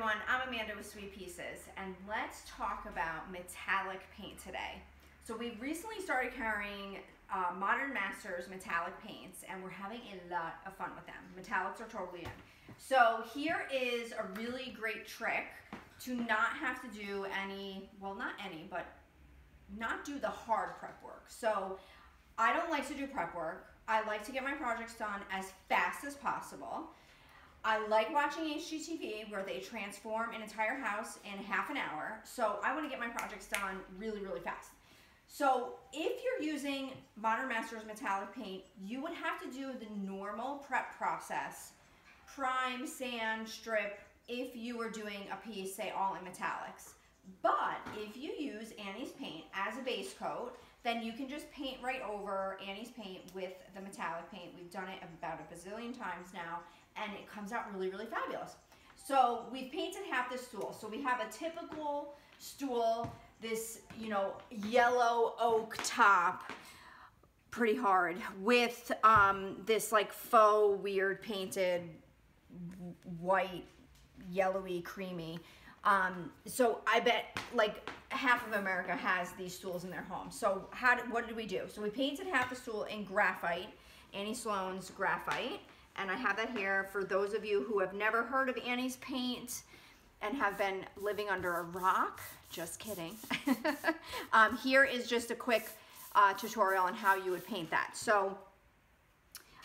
everyone, I'm Amanda with Sweet Pieces, and let's talk about metallic paint today. So we've recently started carrying Modern Masters metallic paints, and we're having a lot of fun with them. Metallics are totally in. So here is a really great trick to not have to do any, well not any, but not do the hard prep work. So I don't like to do prep work. I like to get my projects done as fast as possible. I like watching HGTV where they transform an entire house in half an hour. So I want to get my projects done really, really fast. So if you're using Modern Masters metallic paint, you would have to do the normal prep process, prime, sand, strip, if you were doing a piece, say all in metallics. But if you use Annie's paint as a base coat, then you can just paint right over Annie's paint with the metallic paint. We've done it about a bazillion times now, and it comes out really, really fabulous. So we've painted half the stool. So we have a typical stool, this, you know, yellow oak top, pretty hard, with this like faux weird painted white, yellowy, creamy. So I bet like half of America has these stools in their home. So what did we do? So we painted half the stool in graphite, Annie Sloan's graphite. And I have that here for those of you who have never heard of Annie's paint and have been living under a rock. Just kidding. Here is just a quick tutorial on how you would paint that. So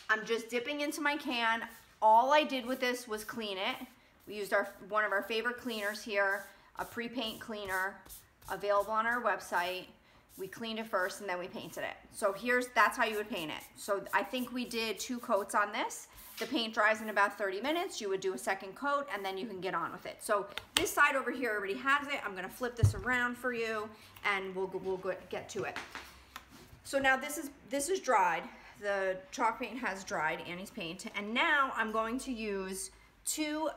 I'm just dipping into my can. All I did with this was clean it. We used one of our favorite cleaners here, a pre-paint cleaner available on our website. We cleaned it first and then we painted it. So that's how you would paint it. So I think we did 2 coats on this. The paint dries in about 30 minutes. You would do a second coat and then you can get on with it. So this side over here already has it. I'm gonna flip this around for you and we'll get to it. So now this is dried. The chalk paint has dried, Annie's paint. And now I'm going to use 2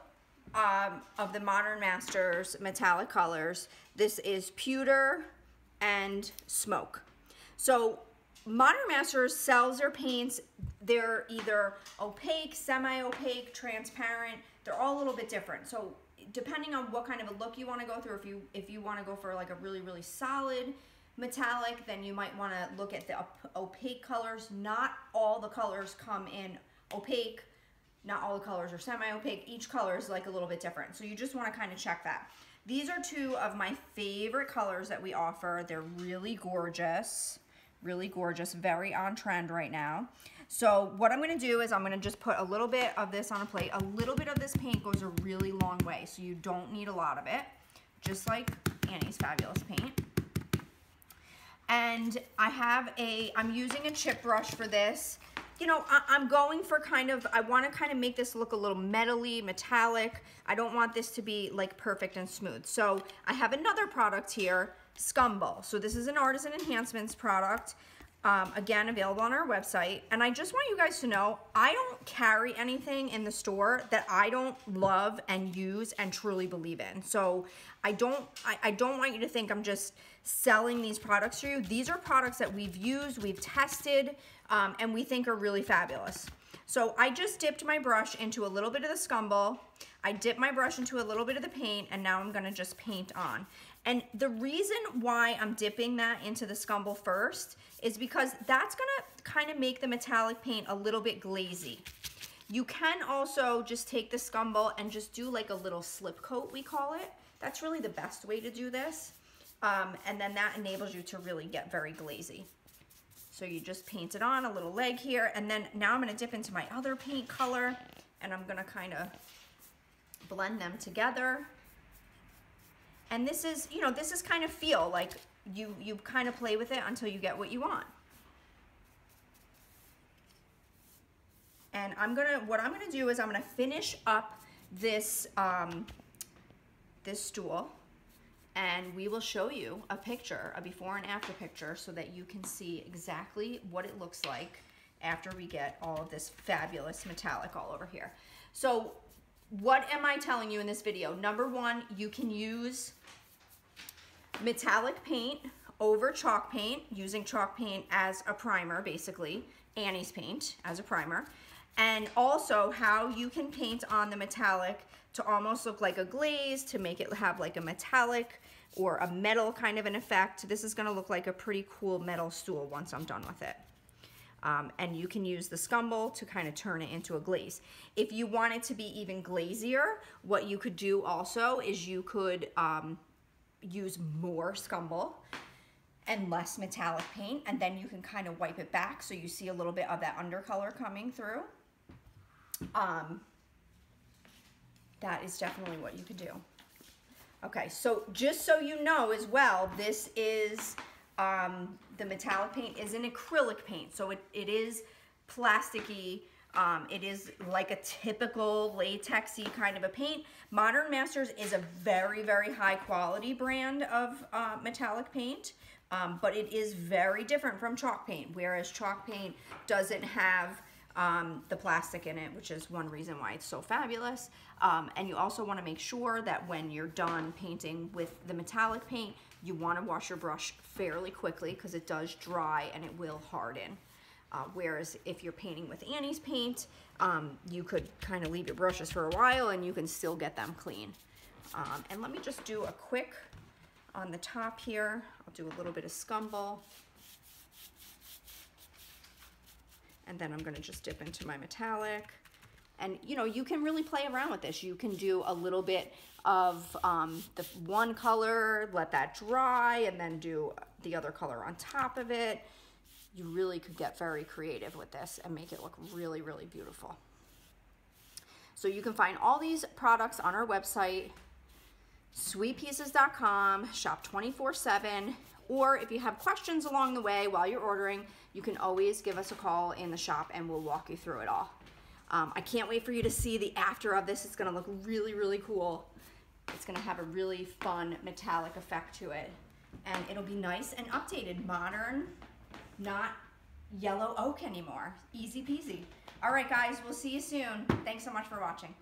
of the Modern Masters metallic colors. This is Pewter and Smoke. So Modern Masters sells their paints. They're either opaque, semi-opaque, transparent. They're all a little bit different. So depending on what kind of a look you want to go through, if you want to go for like a really, really solid metallic, then you might want to look at the opaque colors. Not all the colors come in opaque. Not all the colors are semi-opaque. Each color is like a little bit different. So you just want to kind of check that. These are 2 of my favorite colors that we offer. They're really gorgeous, very on trend right now. So what I'm going to do is I'm going to just put a little bit of this on a plate. A little bit of this paint goes a really long way, so you don't need a lot of it, just like Annie's fabulous paint. And I'm using a chip brush for this. You know, I'm going for I want to kind of make this look a little metally, metallic. I don't want this to be like perfect and smooth. So I have another product here, Scumball. So this is an Artisan Enhancements product, again, available on our website. And I just want you guys to know, I don't carry anything in the store that I don't love and use and truly believe in. So I don't want you to think I'm just selling these products to you. These are products that we've used, we've tested, and we think are really fabulous. So I just dipped my brush into a little bit of the Scumball. I dipped my brush into a little bit of the paint, and now I'm gonna just paint on. And the reason why I'm dipping that into the Scumball first is because that's gonna kind of make the metallic paint a little bit glazy. You can also just take the Scumball and just do like a little slip coat, we call it. That's really the best way to do this. And then that enables you to really get very glazy. So you just paint it on, a little leg here, and then now I'm gonna dip into my other paint color, and I'm gonna kind of blend them together. And this is, you know, this is kind of feel like you kind of play with it until you get what you want. And what I'm gonna do is I'm gonna finish up this, this stool, and we will show you a picture, a before and after picture, so that you can see exactly what it looks like after we get all of this fabulous metallic all over here. So what am I telling you in this video? Number 1, you can use metallic paint over chalk paint, using chalk paint as a primer, basically, Annie's paint as a primer. and also how you can paint on the metallic to almost look like a glaze, to make it have like a metallic or a metal kind of an effect. This is gonna look like a pretty cool metal stool once I'm done with it. And you can use the scumble to kind of turn it into a glaze. If you want it to be even glazier, what you could do also is you could use more scumble and less metallic paint, and then you can kind of wipe it back so you see a little bit of that undercolor coming through. That is definitely what you could do. Okay, so just so you know as well, this is, the metallic paint is an acrylic paint, so it is plasticky. It is like a typical latexy kind of a paint. Modern Masters is a very, very high quality brand of metallic paint, but it is very different from chalk paint, whereas chalk paint doesn't have the plastic in it, which is one reason why it's so fabulous. And you also want to make sure that when you're done painting with the metallic paint, you want to wash your brush fairly quickly because it does dry and it will harden. Whereas if you're painting with Annie's paint, you could kind of leave your brushes for a while and you can still get them clean. And let me just do a quick on the top here. I'll do a little bit of scumble. And then I'm gonna just dip into my metallic. And you know, you can really play around with this. You can do a little bit of the one color, let that dry, and then do the other color on top of it. You really could get very creative with this and make it look really, really beautiful. So you can find all these products on our website, sweetpieces.com, shop 24/7, or if you have questions along the way while you're ordering, you can always give us a call in the shop and we'll walk you through it all. I can't wait for you to see the after of this. It's gonna look really, really cool. It's gonna have a really fun metallic effect to it. And it'll be nice and updated, modern, not yellow oak anymore. Easy peasy. All right, guys, we'll see you soon. Thanks so much for watching.